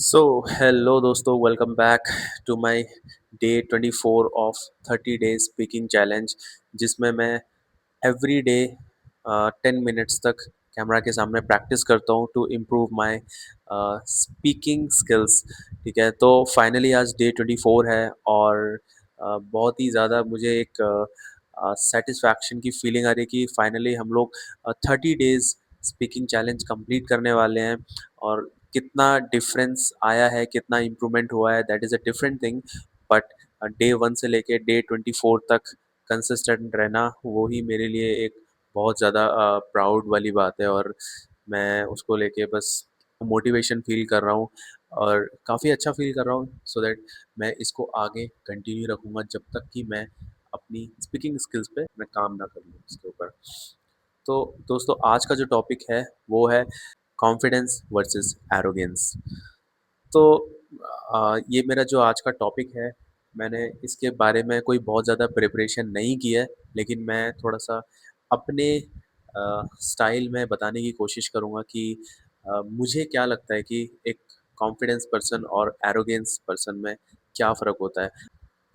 सो hello दोस्तों, welcome back to my day 24 of 30 days speaking challenge, जिसमें मैं every day 10 minutes तक camera के सामने प्रैक्टिस करता हूँ to improve my speaking skills. ठीक है, तो फाइनली आज डे 24 है और बहुत ही ज़्यादा मुझे एक सेटिस्फैक्शन की फीलिंग आ रही है कि फाइनली हम लोग 30 डेज स्पीकिंग चैलेंज कंप्लीट करने वाले हैं। और कितना डिफरेंस आया है, कितना इम्प्रूवमेंट हुआ है, that is a different thing. But day 1 से लेके डे 24 तक कंसिस्टेंट रहना, वो ही मेरे लिए एक बहुत ज़्यादा प्राउड वाली बात है। और मैं उसको लेके बस मोटिवेशन फील कर रहा हूँ और काफ़ी अच्छा फील कर रहा हूँ, सो दैट मैं इसको आगे कंटिन्यू रखूँगा जब तक कि मैं अपनी स्पीकिंग स्किल्स पे मैं काम ना कर लूँ इसके ऊपर। तो दोस्तों, आज का जो टॉपिक है वो है कॉन्फिडेंस वर्सेस एरोगेंस। तो ये मेरा जो आज का टॉपिक है, मैंने इसके बारे में कोई बहुत ज़्यादा प्रिपरेशन नहीं की है, लेकिन मैं थोड़ा-सा अपने स्टाइल में बताने की कोशिश करूँगा कि मुझे क्या लगता है कि एक कॉन्फिडेंस पर्सन और एरोगेंस पर्सन में क्या फ़र्क होता है।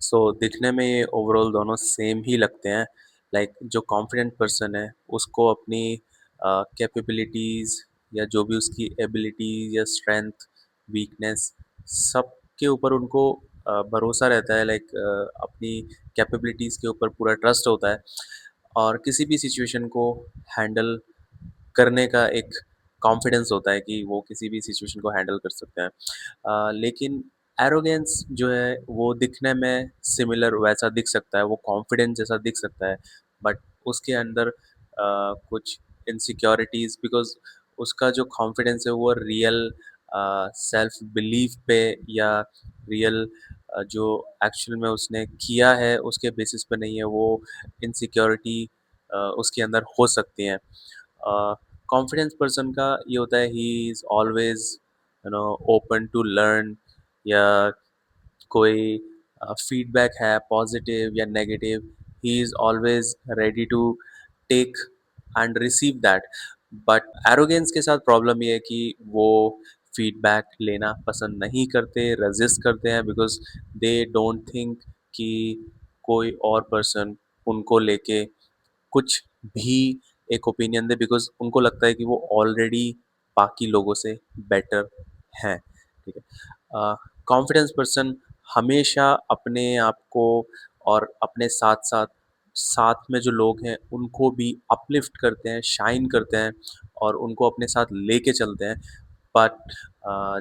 सो दिखने में ये ओवरऑल दोनों सेम ही लगते हैं। लाइक जो कॉन्फिडेंट पर्सन है, उसको अपनी कैपेबिलिटीज़ या जो भी उसकी एबिलिटीज़ या स्ट्रेंथ, वीकनेस, सबके ऊपर उनको भरोसा रहता है। लाइक अपनी कैपेबिलिटीज़ के ऊपर पूरा ट्रस्ट होता है और किसी भी सिचुएशन को हैंडल करने का एक कॉन्फिडेंस होता है कि वो किसी भी सिचुएशन को हैंडल कर सकते हैं। लेकिन एरोगेंस जो है वो दिखने में सिमिलर वैसा दिख सकता है, वो कॉन्फिडेंस जैसा दिख सकता है, बट उसके अंदर कुछ इनसिक्योरिटीज़, बिकॉज़ उसका जो कॉन्फिडेंस है वो रियल सेल्फ बिलीफ पे या रियल जो एक्चुअल में उसने किया है उसके बेसिस पे नहीं है, वो इनसिक्योरिटी उसके अंदर हो सकती हैं। कॉन्फिडेंस पर्सन का ये होता है, he is always open to learn, या कोई फीडबैक है पॉजिटिव या negative, he is always ready to take and receive that. But arrogance के साथ प्रॉब्लम ये है कि वो फीडबैक लेना पसंद नहीं करते, रेजिस्ट करते हैं, बिकॉज़ दे डोंट थिंक कि कोई और पर्सन उनको लेके कुछ भी एक ओपिनियन दे, बिकॉज़ उनको लगता है कि वो ऑलरेडी बाकी लोगों से बेटर हैं। ठीक है। कॉन्फिडेंस पर्सन हमेशा अपने आप को और अपने साथ-साथ, साथ में जो लोग हैं उनको भी अपलिफ्ट करते हैं, शाइन करते हैं और उनको अपने साथ लेके चलते हैं। बट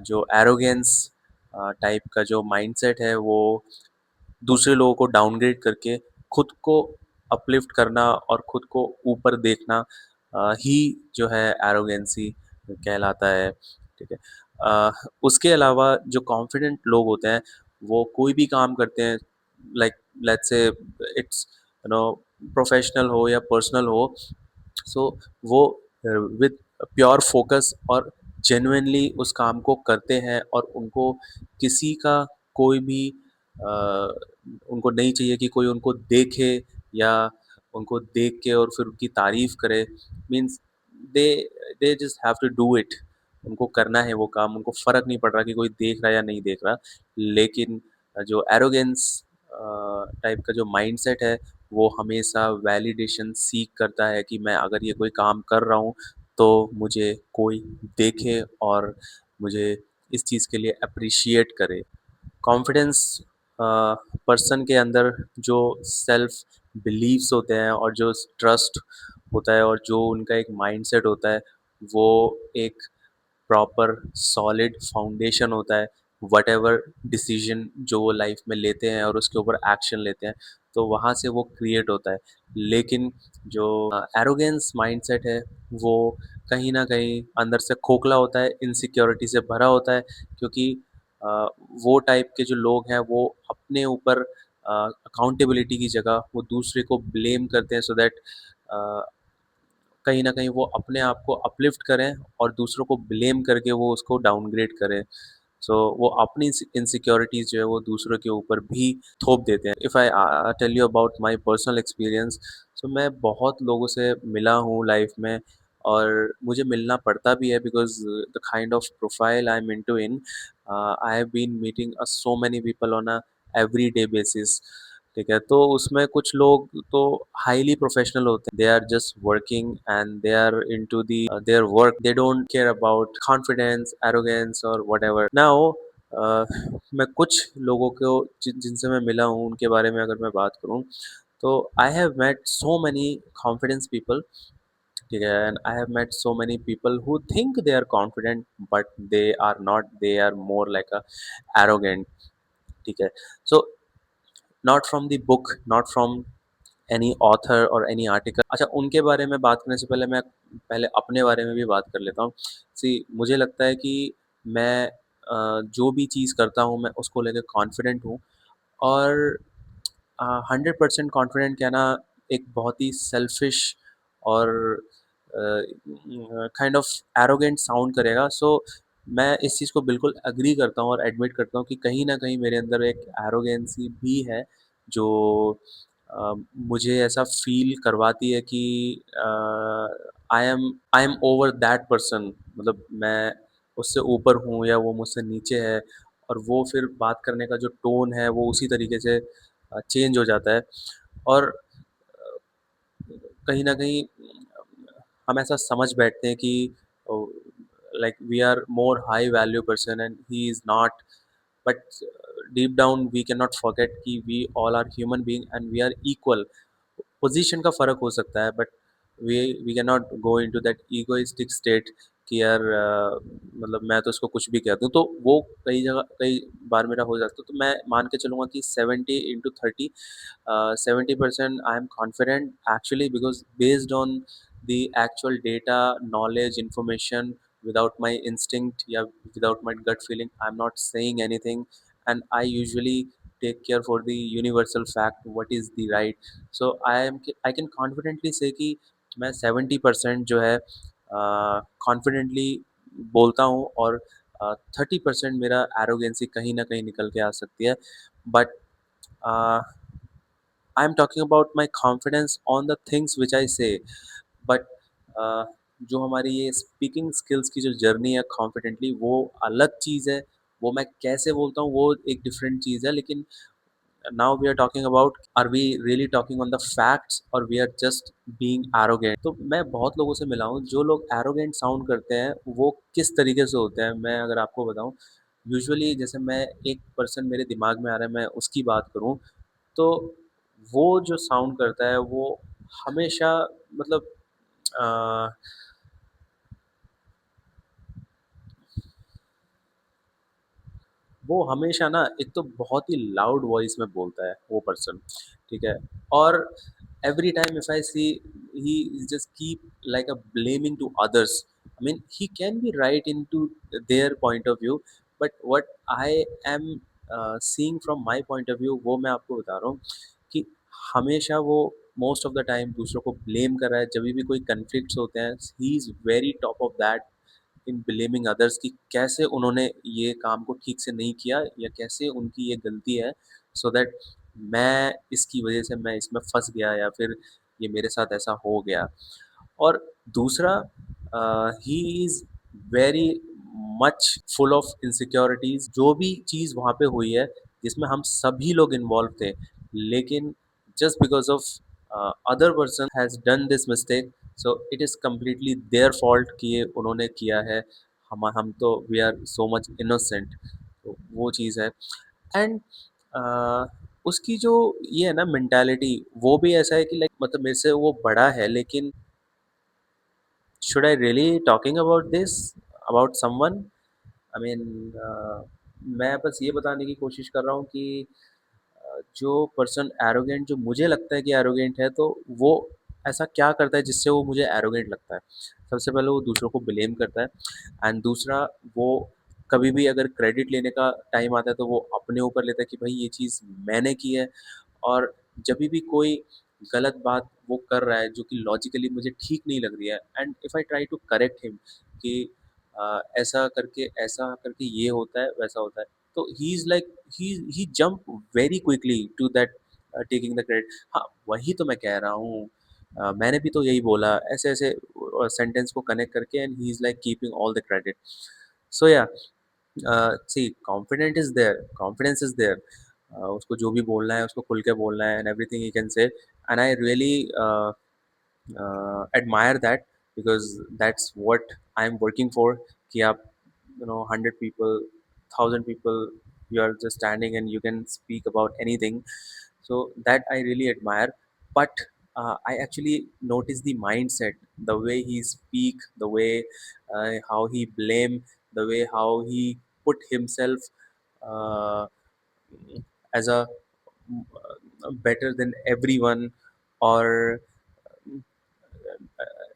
जो एरोगेंस टाइप का जो माइंडसेट है, वो दूसरे लोगों को डाउनग्रेड करके खुद को अपलिफ्ट करना और खुद को ऊपर देखना ही जो है एरोगेंसी कहलाता है। ठीक है। अ, उसके अलावा जो कॉन्फिडेंट लोग होते हैं, वो कोई भी काम करते हैं, like let's say it's professional हो या पर्सनल हो, सो वो विद प्योर फोकस और जेन्युइनली उस काम को करते हैं और उनको किसी का कोई भी अ, उनको नहीं चाहिए कि कोई उनको देखे या उनको देख के और फिर उनकी तारीफ करे। Means they they just have to do it. उनको करना है वो काम, उनको फ़र्क नहीं पड़ रहा कि कोई देख रहा है या नहीं देख रहा। लेकिन जो एरोगेंस टाइप का जो माइंडसेट है, वो हमेशा वैलिडेशन सीक करता है कि मैं अगर ये कोई काम कर रहा हूँ, तो मुझे कोई देखे और मुझे इस चीज़ के लिए एप्रिशिएट करे। कॉन्फिडेंस पर्सन के अंदर जो सेल्फ बिलीव्स होते हैं और जो ट्रस्ट होता है और जो उनका एक माइंडसेट होता है, वो एक प्रॉपर सॉलिड फाउंडेशन होता है। व्हाटएवर डिसीजन जो वो लाइफ में लेते हैं और उसके ऊपर एक्शन लेते हैं, तो वहाँ से वो क्रिएट होता है। लेकिन जो एरोगेंस माइंडसेट है, वो कहीं न कहीं अंदर से खोखला होता है, इनसिक्योरिटी से भरा होता है, क्योंकि अ, वो टाइप के जो लोग हैं, वो अपने ऊपर अकाउंटेबिलिटी की जगह वो दूसरे को ब्लेम करते हैं, सो दैट अ, कहीं न कहीं वो अपने आप को अपलिफ्ट करें और दूसरों को ब्लेम करके वो उसको डाउनग्रेड करें। सो वो अपनी इनसिक्योरिटीज़ जो है वो दूसरों के ऊपर भी थोप देते हैं। If I tell you about my personal experience, so मैं बहुत लोगों से मिला हूँ लाइफ़ में, और मुझे मिलना पड़ता भी है because the kind of profile I am into in I have been meeting so many people on a everyday basis. ठीक है, तो उसमें कुछ लोग तो हाईली प्रोफेशनल होते हैं, they are just working and they are into the their work, they don't care about confidence, arrogance और व्हाटएवर। नाउ मैं कुछ लोगों को जिनसे मैं मिला हूँ उनके बारे में अगर मैं बात करूँ, तो I have met so many confidence people. ठीक है, and I have met so many people who think they are confident but they are not, they are more like a arrogant. ठीक है, so not from the book, not from any author और any article. अच्छा, उनके बारे में बात करने से पहले मैं पहले अपने बारे में भी बात कर लेता हूँ। सी, मुझे लगता है कि मैं जो भी चीज़ करता हूँ मैं उसको लेके कॉन्फिडेंट हूँ। और 100% कॉन्फिडेंट कहना एक बहुत ही सेल्फिश और काइंड ऑफ एरोगेंट साउंड करेगा। सो मैं इस चीज़ को बिल्कुल एग्री करता हूँ और एडमिट करता हूँ कि कहीं न कहीं मेरे अंदर एक एरोगेंसी भी है, जो अ, मुझे ऐसा फ़ील करवाती है कि I am over that person, मतलब मैं उससे ऊपर हूँ या वो मुझसे नीचे है। और वो फिर बात करने का जो टोन है वो उसी तरीके से चेंज हो जाता है। और कहीं न कहीं हम ऐसा समझ बैठते हैं कि like we are more high value person and he is not, but deep down we can not forget कि we all are human being and we are equal. Position का फ़र्क हो सकता है, but we can not go into that egoistic state कि यार मतलब मैं तो इसको कुछ भी कह दूँ। तो वो कई बार मेरा हो जाता है। तो मैं मान के चलूँगा कि 70 into 30, 70% I am confident actually because based on the actual data, knowledge, information, without my instinct, yeah, without my gut feeling, I'm not saying anything, and I usually take care for the universal fact what is the right. So I can confidently say कि मैं 70% जो है confidently बोलता हूँ, और 30% मेरा arrogancy कहीं ना कहीं निकल के आ सकती है। But I am talking about my confidence on the things which I say. But जो हमारी ये स्पीकिंग स्किल्स की जो जर्नी है कॉन्फिडेंटली, वो अलग चीज़ है। वो मैं कैसे बोलता हूँ वो एक डिफरेंट चीज़ है। लेकिन now we are talking about, are we really talking on the facts और we are just being arrogant. तो मैं बहुत लोगों से मिला हूँ जो लोग एरोगेंट साउंड करते हैं, वो किस तरीके से होते हैं मैं अगर आपको बताऊँ। यूजुअली जैसे मैं एक पर्सन मेरे दिमाग में आ रहा है, मैं उसकी बात करूँ, तो वो जो साउंड करता है वो हमेशा, मतलब अ, वो हमेशा ना एक तो बहुत ही लाउड वॉइस में बोलता है वो पर्सन। ठीक है, और every time if I see he just keep like a blaming to others. I mean he can be right in to their point of view, but what I am seeing from my point of view वो मैं आपको बता रहा हूँ कि हमेशा वो most of the time दूसरों को ब्लेम कर रहा है। जब भी कोई कन्फ्लिक्ट्स होते हैं, he is very top of that in blaming others कि कैसे उन्होंने ये काम को ठीक से नहीं किया या कैसे उनकी ये गलती है, सो दैट मैं इसकी वजह से मैं इसमें फंस गया या फिर ये मेरे साथ ऐसा हो गया। और दूसरा, he is very much full of insecurities. जो भी चीज़ वहाँ पे हुई है जिसमें हम सभी लोग इन्वॉल्व थे, लेकिन just because of other person has done this mistake, so it is completely their fault कि ये उन्होंने किया है। हम तो we are so much innocent. तो वो चीज़ है। एंड उसकी जो ये है ना मेंटालिटी, वो भी ऐसा है कि लाइक मतलब मेरे से वो बड़ा है, लेकिन should I really talking about this about someone? I mean, मैं बस ये बताने की कोशिश कर रहा हूँ कि जो पर्सन एरोगेंट, जो मुझे लगता है कि एरोगेंट है, तो वो ऐसा क्या करता है जिससे वो मुझे एरोगेंट लगता है। सबसे पहले वो दूसरों को ब्लेम करता है, एंड दूसरा, वो कभी भी अगर क्रेडिट लेने का टाइम आता है तो वो अपने ऊपर लेता है कि भाई ये चीज़ मैंने की है। और जब भी कोई गलत बात वो कर रहा है जो कि लॉजिकली मुझे ठीक नहीं लग रही है, and if I try to correct him कि ऐसा करके ये होता है, वैसा होता है, तो he is like he jump very quickly to that taking the credit. हाँ, वही तो मैं कह रहा हूँ मैंने भी तो यही बोला, ऐसे ऐसे सेंटेंस को कनेक्ट करके, and he is like keeping all the credit. So yeah, see, confident is there, confidence is there. उसको जो भी बोलना है उसको खुल के बोलना है, and everything he can say. And I really admire that, because that's what I'm working for. कि आप, 100 people, 1,000 people, you are just standing and you can speak about anything. So that I really admire. But I actually notice the mindset, the way he speak, the way how he blame, the way how he put himself uh, as a better than everyone, or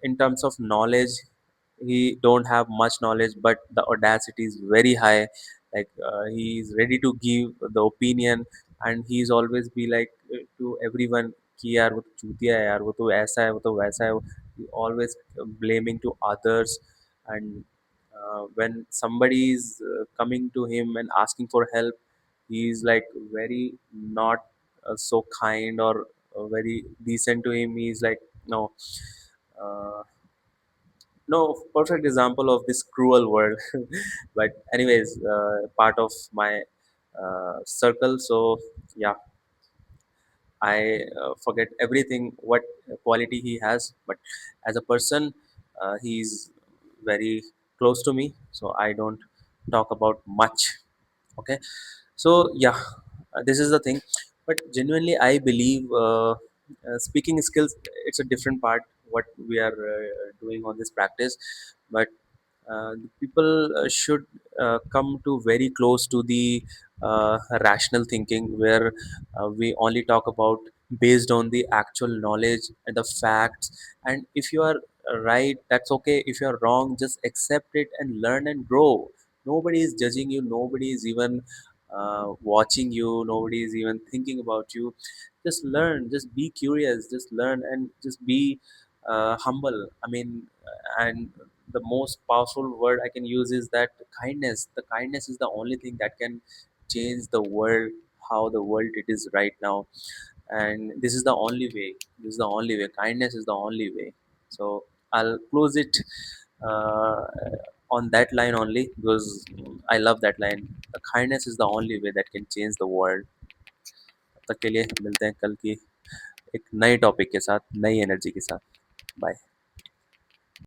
in terms of knowledge, he don't have much knowledge, but the audacity is very high. Like, he is ready to give the opinion, and he's always be like, to everyone कि यार वो तो चूतिया है यार, वो तो ऐसा है, वो तो वैसा है. He always blaming to others. And when somebody is coming to him and asking for help, he is like very not so kind, or very decent to him. He's like, no, uh, no perfect example of this cruel world. But anyways, part of my circle. So yeah, I forget everything what quality he has, but as a person, he's very close to me, so I don't talk about much. Okay, so yeah, this is the thing. But genuinely I believe, speaking skills, it's a different part what we are doing on this practice. But the people should come to very close to the rational thinking, where we only talk about based on the actual knowledge and the facts. And if you are right, that's okay. If you are wrong, just accept it and learn and grow. Nobody is judging you, nobody is even watching you, nobody is even thinking about you. Just learn, just be curious, just learn, and just be humble. I mean, and the most powerful word I can use is that kindness. The kindness is the only thing that can change the world, how the world it is right now. And this is the only way. This is the only way. Kindness is the only way. So I'll close it uh, on that line only, because I love that line. The kindness is the only way that can change the world. तब तक के लिए मिलते हैं कल की एक नए टॉपिक के साथ, नई एनर्जी के साथ. बाय.